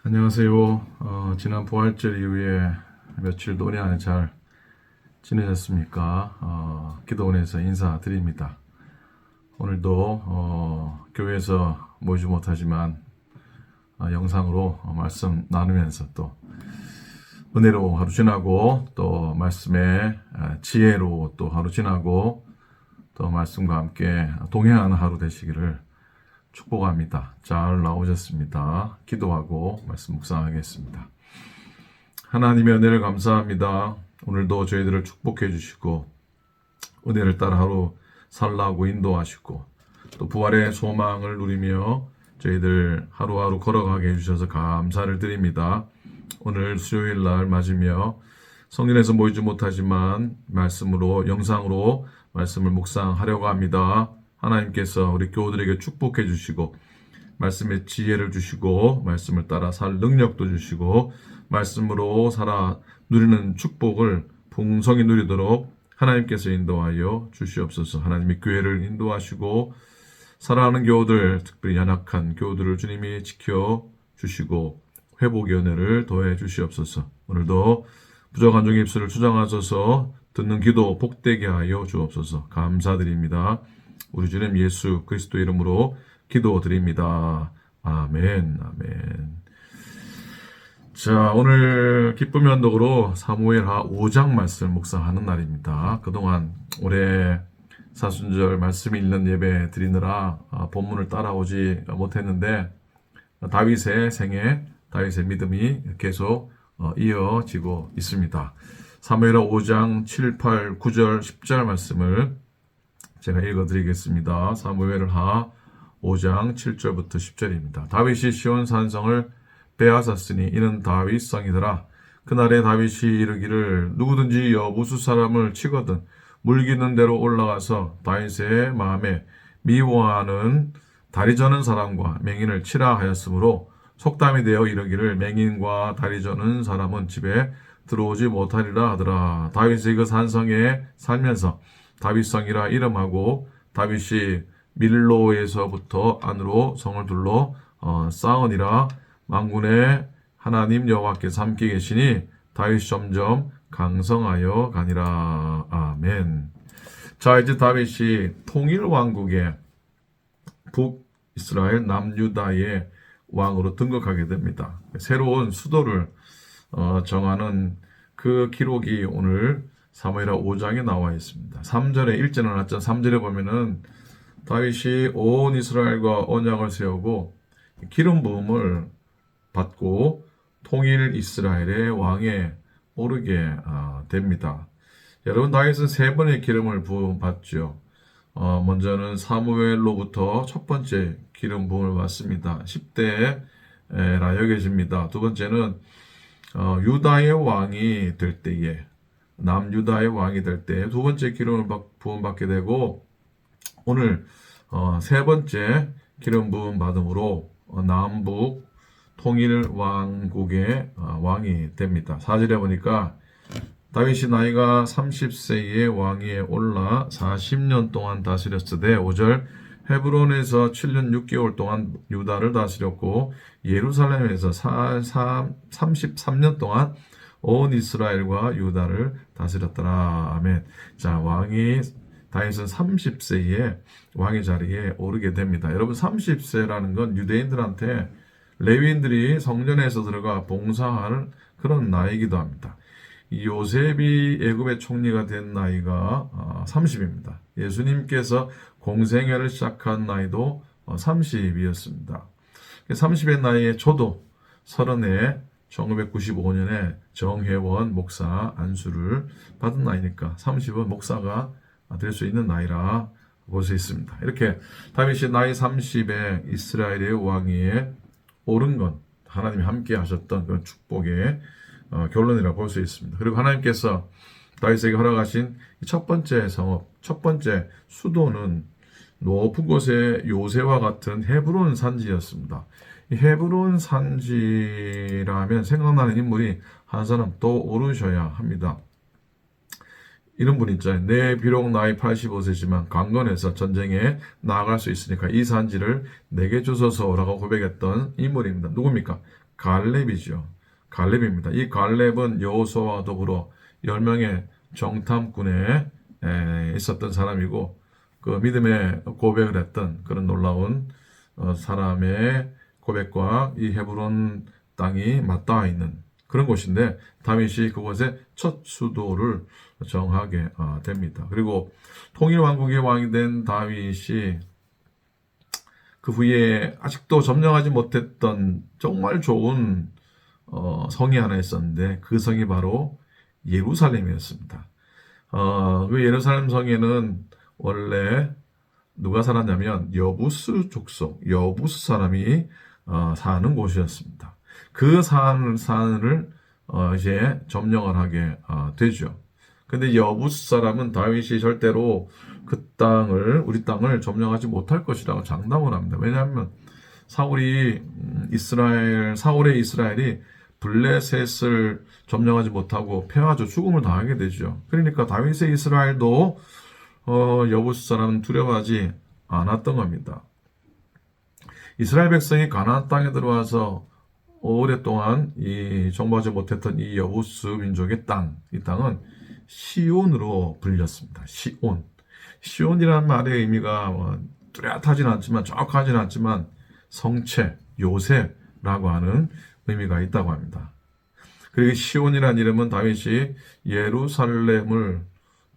안녕하세요. 지난 부활절 이후에 며칠 노래 안에 잘 지내셨습니까? 기도원에서 인사드립니다. 오늘도 교회에서 모이지 못하지만 영상으로 말씀 나누면서 또 은혜로 하루 지나고 또 말씀의 지혜로 또 하루 지나고 또 말씀과 함께 동행하는 하루 되시기를 축복합니다. 잘 나오셨습니다. 기도하고 말씀 묵상하겠습니다. 하나님의 은혜를 감사합니다. 오늘도 저희들을 축복해 주시고 은혜를 따라 하루 살라고 인도하시고 또 부활의 소망을 누리며 저희들 하루하루 걸어가게 해주셔서 감사를 드립니다. 오늘 수요일 날 맞으며 성전에서 모이지 못하지만 말씀으로 영상으로 말씀을 묵상하려고 합니다. 하나님께서 우리 교우들에게 축복해 주시고 말씀의 지혜를 주시고 말씀을 따라 살 능력도 주시고 말씀으로 살아 누리는 축복을 풍성히 누리도록 하나님께서 인도하여 주시옵소서. 하나님이 교회를 인도하시고 살아가는 교우들, 특별히 연약한 교우들을 주님이 지켜 주시고 회복의 은혜를 더해 주시옵소서. 오늘도 부족한 종의 입술을 주장하셔서 듣는 기도 복되게 하여 주옵소서. 감사드립니다. 우리 주님 예수 그리스도 이름으로 기도드립니다. 아멘, 아멘. 자, 오늘 기쁨의 언덕으로 사무엘하 5장 말씀을 묵상하는 날입니다. 그동안 올해 사순절 말씀 읽는 예배 드리느라 본문을 따라오지 못했는데 다윗의 생애, 다윗의 믿음이 계속 이어지고 있습니다. 사무엘하 5장 7, 8, 9절, 10절 말씀을 제가 읽어드리겠습니다. 사무엘하 5장 7절부터 10절입니다. 다윗이 시온 산성을 빼앗았으니 이는 다윗 성이더라. 그날에 다윗이 이르기를 누구든지 여부수 사람을 치거든 물기는 대로 올라가서 다윗의 마음에 미워하는 다리 저는 사람과 맹인을 치라 하였으므로 속담이 되어 이르기를 맹인과 다리 저는 사람은 집에 들어오지 못하리라 하더라. 다윗이 그 산성에 살면서 다윗성이라 이름하고 다윗이 밀로에서부터 안으로 성을 둘러 쌓으니라. 만군의 하나님 여호와께서 함께 계시니 다윗이 점점 강성하여 가니라. 아멘. 자, 이제 다윗이 통일왕국의 북이스라엘 남유다의 왕으로 등극하게 됩니다. 새로운 수도를 정하는 그 기록이 오늘 사무엘하 5장에 나와 있습니다. 3절에 1절은 나왔죠. 3절에 보면은 다윗이 온 이스라엘과 언약을 세우고 기름 부음을 받고 통일 이스라엘의 왕에 오르게 됩니다. 여러분, 다윗은 세 번의 기름을 부음 받죠. 먼저는 사무엘로부터 첫 번째 기름 부음을 받습니다. 10대라 여겨집니다. 두 번째는 유다의 왕이 될 때에 남유다의 왕이 될 때 두 번째 기름을 부음받게 되고 오늘 세 번째 기름 부음 받음으로 남북 통일 왕국의 왕이 됩니다. 4절에 보니까 다윗이 나이가 30세에 왕위에 올라 40년 동안 다스렸으되 5절 헤브론에서 7년 6개월 동안 유다를 다스렸고 예루살렘에서 33년 동안 온 이스라엘과 유다를 다스렸더라. 아멘. 자, 다윗은 30세에 왕의 자리에 오르게 됩니다. 여러분, 30세라는 건 유대인들한테 레위인들이 성전에서 들어가 봉사할 그런 나이이기도 합니다. 요셉이 애굽의 총리가 된 나이가 30입니다. 예수님께서 공생애를 시작한 나이도 30이었습니다. 30의 나이에 저도 30에 1995년에 정혜원 목사 안수를 받은 나이니까 30은 목사가 될 수 있는 나이라 볼 수 있습니다. 이렇게 다윗이 나이 30에 이스라엘의 왕위에 오른 건 하나님이 함께 하셨던 그런 축복의 결론이라 볼 수 있습니다. 그리고 하나님께서 다윗에게 허락하신 첫 번째 성읍, 첫 번째 수도는 높은 곳의 요새와 같은 헤브론 산지였습니다. 이 헤브론 산지라면 생각나는 인물이 한 사람 떠오르셔야 합니다. 이런 분 있잖아요. 내 비록 나이 85세지만 강건해서 전쟁에 나아갈 수 있으니까 이 산지를 내게 주소서라고 고백했던 인물입니다. 누굽니까? 갈렙이죠. 갈렙입니다. 이 갈렙은 여호수아와 더불어 10명의 정탐꾼에 있었던 사람이고 그 믿음의 고백을 했던 그런 놀라운 사람의 고백과 이 헤브론 땅이 맞닿아 있는 그런 곳인데 다윗이 그곳에 첫 수도를 정하게 됩니다. 그리고 통일왕국의 왕이 된 다윗이 그 후에 아직도 점령하지 못했던 정말 좋은 성이 하나 있었는데 그 성이 바로 예루살렘이었습니다. 그 예루살렘 성에는 원래 누가 살았냐면 여부스 족속, 여부스 사람이 사는 곳이었습니다. 그 산을 이제 점령을 하게 되죠. 근데 여부스 사람은 다윗이 절대로 그 땅을 우리 땅을 점령하지 못할 것이라고 장담을 합니다. 왜냐하면 사울의 이스라엘이 블레셋을 점령하지 못하고 패하죠. 죽음을 당하게 되죠. 그러니까 다윗의 이스라엘도 여부스 사람은 두려워하지 않았던 겁니다. 이스라엘 백성이 가나안 땅에 들어와서 오랫동안 정복하지 못했던 이 여부스 민족의 땅, 이 땅은 시온으로 불렸습니다. 시온이라는 말의 의미가 뚜렷하진 않지만 정확하진 않지만 성체, 요새라고 하는 의미가 있다고 합니다. 그리고 시온이라는 이름은 다윗이 예루살렘을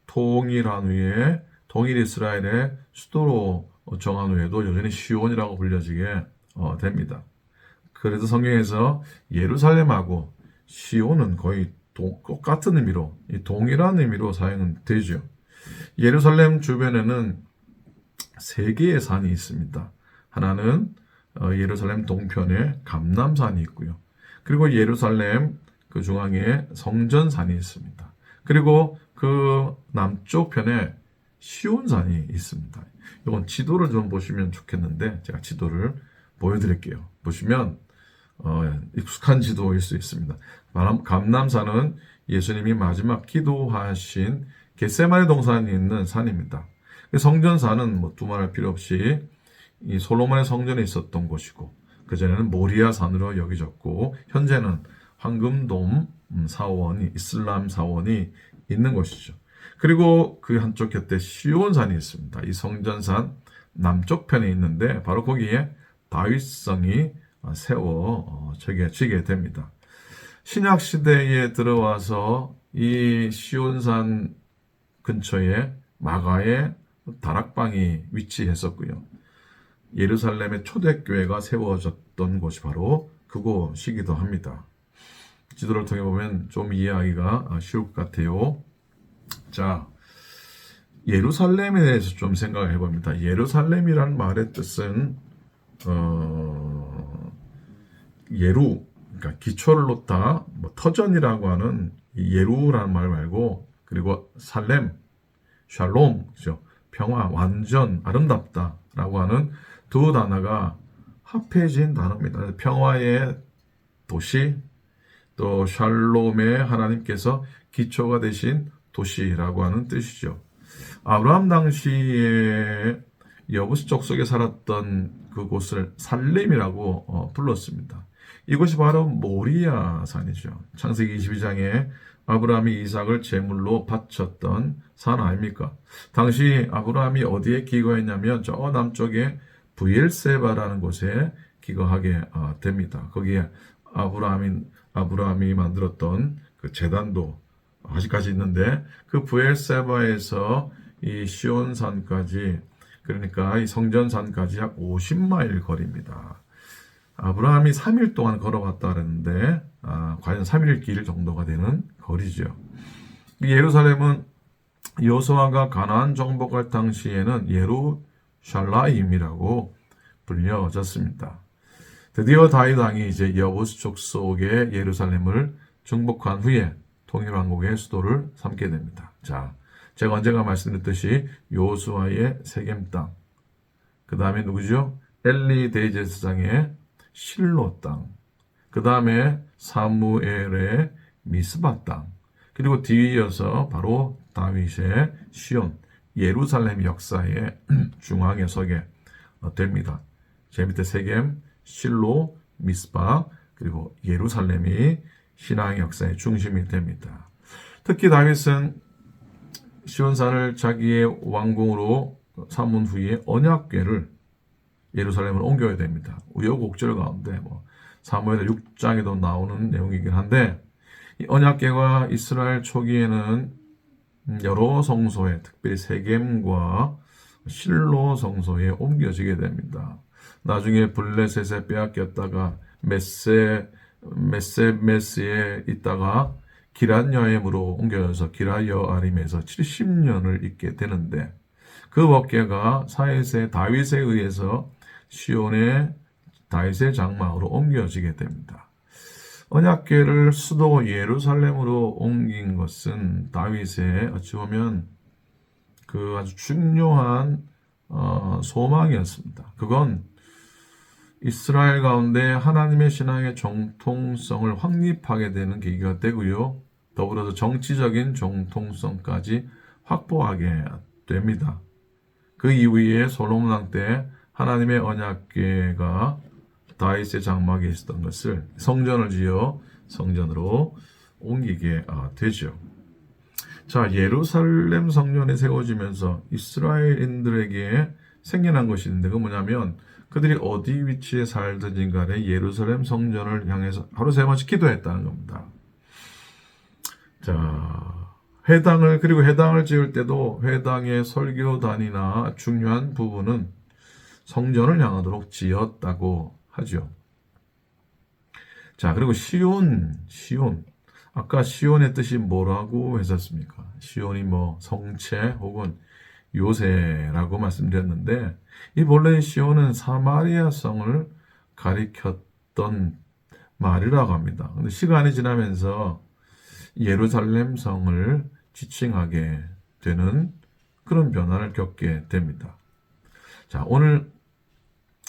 통일한 후에 동일 이스라엘의 수도로 정한 후에도 여전히 시온이라고 불려지게 됩니다. 그래서 성경에서 예루살렘하고 시온은 거의 똑같은 의미로 동일한 의미로 사용되죠. 예루살렘 주변에는 세 개의 산이 있습니다. 하나는 예루살렘 동편에 감람산이 있고요. 그리고 예루살렘 그 중앙에 성전산이 있습니다. 그리고 그 남쪽 편에 시온산이 있습니다. 이건 지도를 좀 보시면 좋겠는데 제가 지도를 보여드릴게요. 보시면 익숙한 지도일 수 있습니다. 감람산은 예수님이 마지막 기도하신 겟세마네 동산이 있는 산입니다. 성전산은 두말할 필요 없이 이 솔로몬의 성전에 있었던 곳이고 그전에는 모리아 산으로 여겨졌고 현재는 황금돔 사원이 이슬람 사원이 있는 곳이죠. 그리고 그 한쪽 곁에 시온산이 있습니다. 이 성전산 남쪽 편에 있는데 바로 거기에 다윗성이 세워지게 됩니다. 신약 시대에 들어와서 이 시온산 근처에 마가의 다락방이 위치했었고요. 예루살렘의 초대교회가 세워졌던 곳이 바로 그곳이기도 합니다. 지도를 통해 보면 좀 이해하기가 쉬울 것 같아요. 자, 예루살렘에 대해서 좀 생각을 해봅니다. 예루살렘이라는 말의 뜻은 예루, 그러니까 기초를 놓다, 터전이라고 하는 이 예루라는 말 말고 그리고 살렘, 샬롬, 그죠? 평화, 완전, 아름답다라고 하는 두 단어가 합해진 단어입니다. 평화의 도시, 또 샬롬의 하나님께서 기초가 되신 도시라고 하는 뜻이죠. 아브라함 당시에 여부스 족속에 살았던 그곳을 살렘이라고 불렀습니다. 이곳이 바로 모리아 산이죠. 창세기 22장에 아브라함이 이삭을 제물로 바쳤던 산 아닙니까? 당시 아브라함이 어디에 기거했냐면 저 남쪽에 브엘세바라는 곳에 기거하게 됩니다. 거기에 아브라함이 만들었던 그 제단도 아직까지 있는데 그 브엘세바에서 이 시온산까지 그러니까 이 성전산까지 약 50마일 거리입니다. 아브라함이 3일 동안 걸어갔다 그랬는데 과연 3일 길 정도가 되는 거리죠. 예루살렘은 여호수아가 가나안 정복할 당시에는 예루샬라임이라고 불려졌습니다. 드디어 다윗 왕이 이제 여부스 족속의 예루살렘을 정복한 후에 통일왕국의 수도를 삼게 됩니다. 자, 제가 언젠가 말씀드렸듯이 여호수아의 세겜 땅, 그 다음에 누구죠? 엘리 대제사장의 실로 땅, 그 다음에 사무엘의 미스바 땅, 그리고 뒤이어서 바로 다윗의 시온, 예루살렘 역사의 중앙에 서게 됩니다. 제 밑에 세겜, 실로, 미스바, 그리고 예루살렘이 신앙의 역사의 중심이 됩니다. 특히 다윗은 시온산을 자기의 왕궁으로 삼은 후에 언약궤를 예루살렘으로 옮겨야 됩니다. 우여곡절 가운데 사무엘 6장에도 나오는 내용이긴 한데, 이 언약궤가 이스라엘 초기에는 여러 성소에, 특별히 세겜과 실로 성소에 옮겨지게 됩니다. 나중에 블레셋에 빼앗겼다가 메세메스에 있다가 기럇여임으로 옮겨져서 기럇여아림에서 70년을 있게 되는데, 그 법궤가 사회세 다윗에 의해서 시온의 다윗의 장막으로 옮겨지게 됩니다. 언약궤를 수도 예루살렘으로 옮긴 것은 다윗의 어찌 보면 그 아주 중요한 소망이었습니다. 그건 이스라엘 가운데 하나님의 신앙의 정통성을 확립하게 되는 계기가 되고요. 더불어서 정치적인 정통성까지 확보하게 됩니다. 그 이후에 솔로몬 왕 때 하나님의 언약궤가 다윗의 장막에 있었던 것을 성전을 지어 성전으로 옮기게 되죠. 자, 예루살렘 성전이 세워지면서 이스라엘인들에게 생겨난 것이 있는데, 그건 뭐냐면 그들이 어디 위치에 살든지 간에 예루살렘 성전을 향해서 하루 3번씩 기도했다는 겁니다. 자, 회당을 지을 때도 회당의 설교단이나 중요한 부분은 성전을 향하도록 지었다고 하죠. 자, 그리고 시온. 아까 시온의 뜻이 뭐라고 했었습니까? 시온이 성체 혹은 요새라고 말씀드렸는데, 이 본래 시온은 사마리아 성을 가리켰던 말이라고 합니다. 근데 시간이 지나면서 예루살렘 성을 지칭하게 되는 그런 변화를 겪게 됩니다. 자, 오늘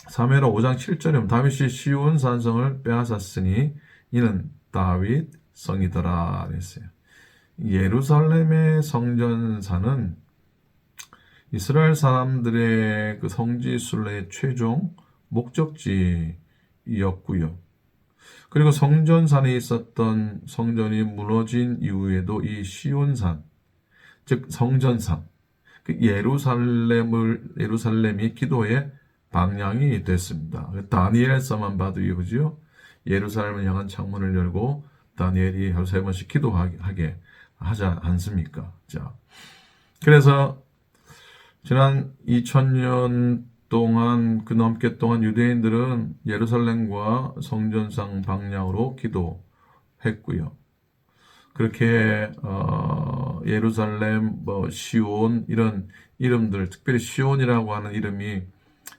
사무엘하 5장 7절에 다윗이 시온 산성을 빼앗았으니 이는 다윗 성이더라 그랬어요. 예루살렘의 성전산은 이스라엘 사람들의 그 성지 순례의 최종 목적지였고요. 그리고 성전산에 있었던 성전이 무너진 이후에도 이 시온산, 즉 성전산, 예루살렘이 기도의 방향이 됐습니다. 다니엘서만 봐도 이거죠. 예루살렘을 향한 창문을 열고 다니엘이 하루 3번씩 기도하게 하지 않습니까? 자, 그래서 지난 2000년 동안 그 넘게 동안 유대인들은 예루살렘과 성전상 방향으로 기도했고요. 그렇게 예루살렘, 시온 이런 이름들, 특별히 시온이라고 하는 이름이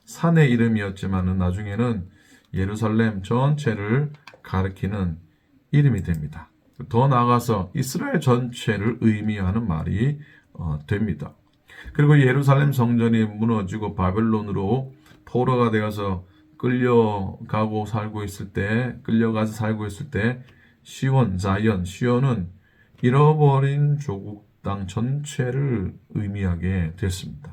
산의 이름이었지만은 나중에는 예루살렘 전체를 가리키는 이름이 됩니다. 더 나아가서 이스라엘 전체를 의미하는 말이 됩니다. 그리고 예루살렘 성전이 무너지고 바벨론으로 포로가 되어서 끌려가서 살고 있을 때 시온, 자이언, 시온은 잃어버린 조국 땅 전체를 의미하게 됐습니다.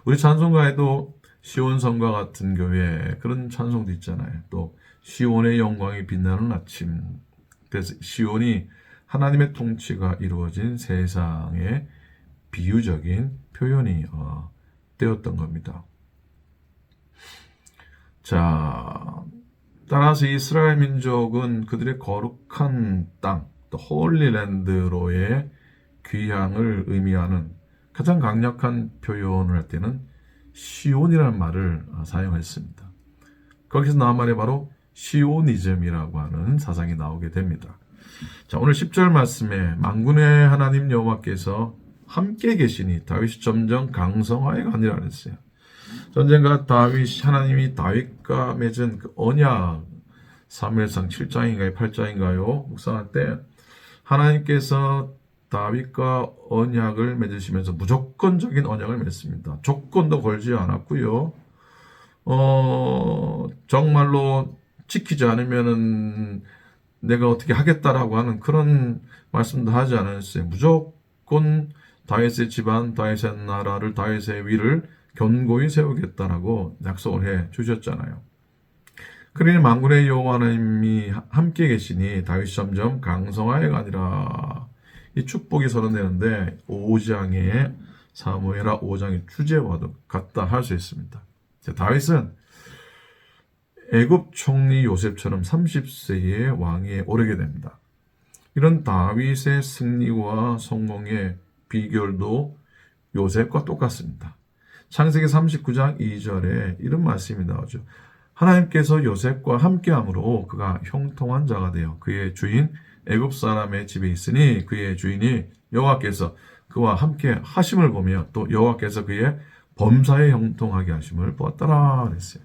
우리 찬송가에도 시온성과 같은 교회 그런 찬송도 있잖아요. 또 시온의 영광이 빛나는 아침. 그래서 시온이 하나님의 통치가 이루어진 세상의 비유적인 표현이 되었던 겁니다. 자, 따라서 이스라엘 민족은 그들의 거룩한 땅, 또 홀리랜드로의 귀향을 의미하는 가장 강력한 표현을 할 때는 시온이라는 말을 사용했습니다. 거기서 나온 말이 바로 시오니즘이라고 하는 사상이 나오게 됩니다. 자, 오늘 10절 말씀에 만군의 하나님 여호와께서 함께 계시니 다윗이 점점 강성하여 가니라 했어요. 전쟁가 하나님이 다윗과 맺은 그 언약, 사무엘상 7장인가요 8장인가요 묵상할 때 하나님께서 다윗과 언약을 맺으시면서 무조건적인 언약을 맺습니다. 조건도 걸지 않았고요. 정말로 지키지 않으면은 내가 어떻게 하겠다라고 하는 그런 말씀도 하지 않았어요. 무조건 다윗의 집안, 다윗의 나라를, 다윗의 위를 견고히 세우겠다라고 약속을 해 주셨잖아요. 그러니 만군의 여호와 하나님이 함께 계시니 다윗이 점점 강성하여가 아니라 이 축복이 선언되는데 5장의 사무엘하 5장의 주제와도 같다 할 수 있습니다. 다윗은 애굽 총리 요셉처럼 30세의 왕위에 오르게 됩니다. 이런 다윗의 승리와 성공의 비결도 요셉과 똑같습니다. 창세기 39장 2절에 이런 말씀이 나오죠. 하나님께서 요셉과 함께함으로 그가 형통한 자가 되어 그의 주인 애굽 사람의 집에 있으니 그의 주인이 여호와께서 그와 함께 하심을 보며 또 여호와께서 그의 범사에 형통하게 하심을 보았더라 그랬어요.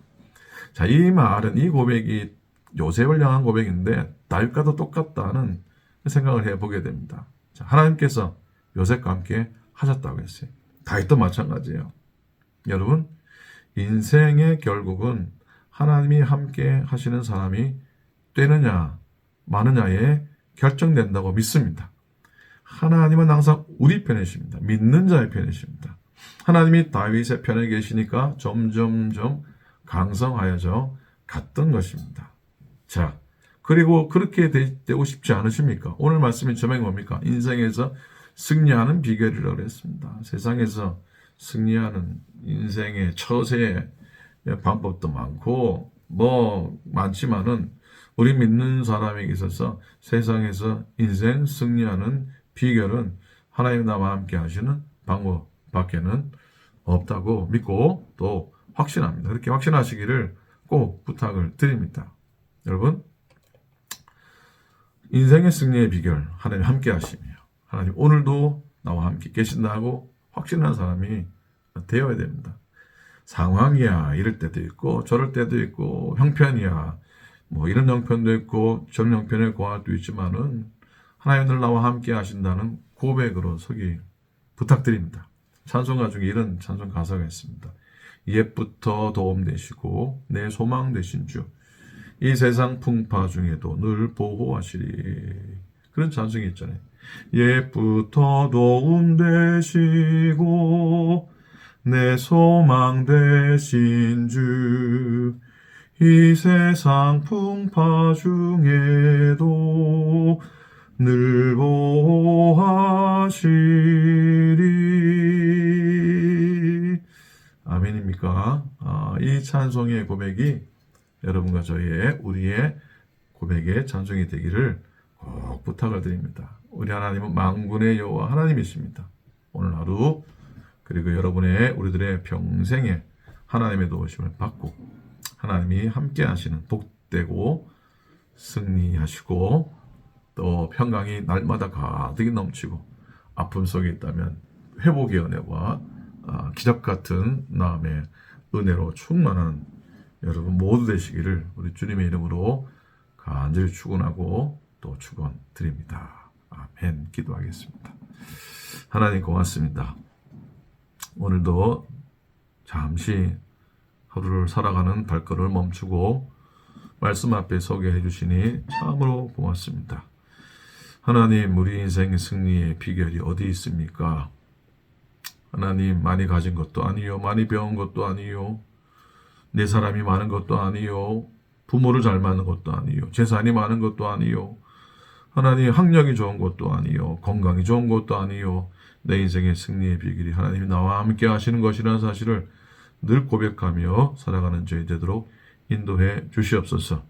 자, 이 말은 이 고백이 요셉을 향한 고백인데 다윗과도 똑같다는 생각을 해보게 됩니다. 자, 하나님께서 요셉과 함께 하셨다고 했어요. 다윗도 마찬가지예요. 여러분, 인생의 결국은 하나님이 함께 하시는 사람이 되느냐 마느냐에 결정된다고 믿습니다. 하나님은 항상 우리 편이십니다. 믿는 자의 편이십니다. 하나님이 다윗의 편에 계시니까 점점점 강성하여져 갔던 것입니다. 자, 그리고 그렇게 되고 싶지 않으십니까? 오늘 말씀의 제목이 뭡니까? 인생에서 승리하는 비결이라고 했습니다. 세상에서 승리하는 인생의 처세의 방법도 많고 많지만은 우리 믿는 사람에게 있어서 세상에서 인생 승리하는 비결은 하나님 나와 함께 하시는 방법밖에는 없다고 믿고 또 확신합니다. 그렇게 확신하시기를 꼭 부탁을 드립니다. 여러분, 인생의 승리의 비결 하나님 함께 하시며 하나님 오늘도 나와 함께 계신다고 확신하는 사람이 되어야 됩니다. 상황이야 이럴 때도 있고 저럴 때도 있고 형편이야 이런 형편도 있고 저런 형편에 고할 때도 있지만은 하나님들 나와 함께 하신다는 고백으로 서기 부탁드립니다. 찬송가 중에 이런 찬송 가사가 있습니다. 옛부터 도움 되시고 내 소망 되신 주 이 세상 풍파 중에도 늘 보호하시리. 그런 찬송이 있잖아요. 옛부터 도움 되시고 내 소망 되신 주 이 세상 풍파 중에도 늘 보호하시리. 아멘입니까? 이 찬송의 고백이 여러분과 우리의 고백의 찬송이 되기를 꼭 부탁을 드립니다. 우리 하나님은 만군의 여호와 하나님이십니다. 오늘 하루 그리고 우리들의 평생에 하나님의 도우심을 받고 하나님이 함께 하시는 복되고 승리하시고 또 평강이 날마다 가득히 넘치고 아픔 속에 있다면 회복의 은혜와 기적 같은 마음의 은혜로 충만한 여러분 모두 되시기를 우리 주님의 이름으로 간절히 축원하고 또 축원드립니다. 아멘. 기도하겠습니다. 하나님 고맙습니다. 오늘도 잠시 하루를 살아가는 발걸음을 멈추고 말씀 앞에 서게 해주시니 참으로 고맙습니다. 하나님, 우리 인생의 승리의 비결이 어디 있습니까? 하나님, 많이 가진 것도 아니요, 많이 배운 것도 아니요, 내 사람이 많은 것도 아니요, 부모를 잘 만난 것도 아니요, 재산이 많은 것도 아니요, 하나님 학력이 좋은 것도 아니요, 건강이 좋은 것도 아니요, 내 인생의 승리의 비결이 하나님이 나와 함께 하시는 것이라는 사실을 늘 고백하며 살아가는 저희 되도록 인도해 주시옵소서.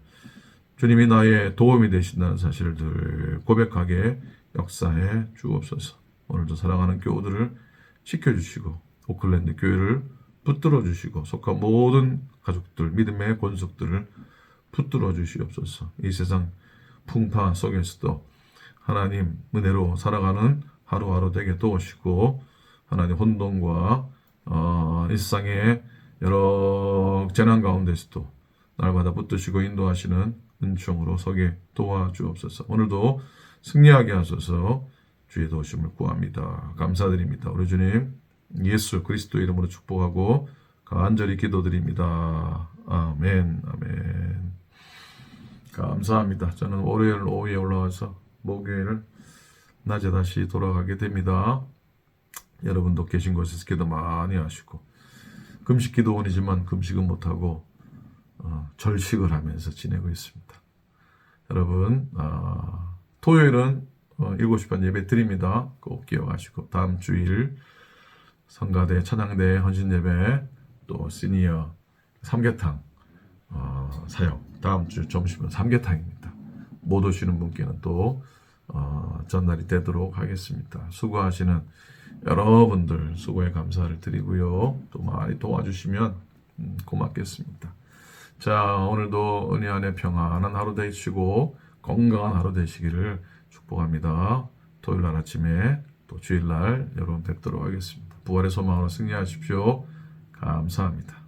주님이 나의 도움이 되신다는 사실을 늘 고백하게 역사해 주옵소서. 오늘도 살아가는 교우들을 지켜주시고 오클랜드 교회를 붙들어 주시고 속한 모든 가족들, 믿음의 권속들을 붙들어 주시옵소서. 이 세상 풍파 속에서도 하나님 은혜로 살아가는 하루하루 되게 도우시고 하나님 혼돈과 일상의 여러 재난 가운데서도 날마다 붙드시고 인도하시는 은총으로 서게 도와주옵소서. 오늘도 승리하게 하소서. 주의 도우심을 구합니다. 감사드립니다. 우리 주님 예수 그리스도 이름으로 축복하고 간절히 기도드립니다. 아멘. 아멘. 감사합니다. 저는 월요일 오후에 올라와서 목요일 낮에 다시 돌아가게 됩니다. 여러분도 계신 곳에서 기도 많이 하시고 금식 기도원이지만 금식은 못하고 절식을 하면서 지내고 있습니다. 여러분, 토요일은 7시 반 예배 드립니다. 꼭 기억하시고 다음 주일 성가대, 찬양대, 헌신예배, 또 시니어 삼계탕 사역, 다음 주 점심은 삼계탕입니다. 못 오시는 분께는 또 전날이 되도록 하겠습니다. 수고하시는 여러분들 수고에 감사를 드리고요. 또 많이 도와주시면 고맙겠습니다. 자, 오늘도 은혜 안에 평안한 하루 되시고 건강한 하루 되시기를 축복합니다. 토요일 날 아침에 또 주일날 여러분 뵙도록 하겠습니다. 부활의 소망으로 승리하십시오. 감사합니다.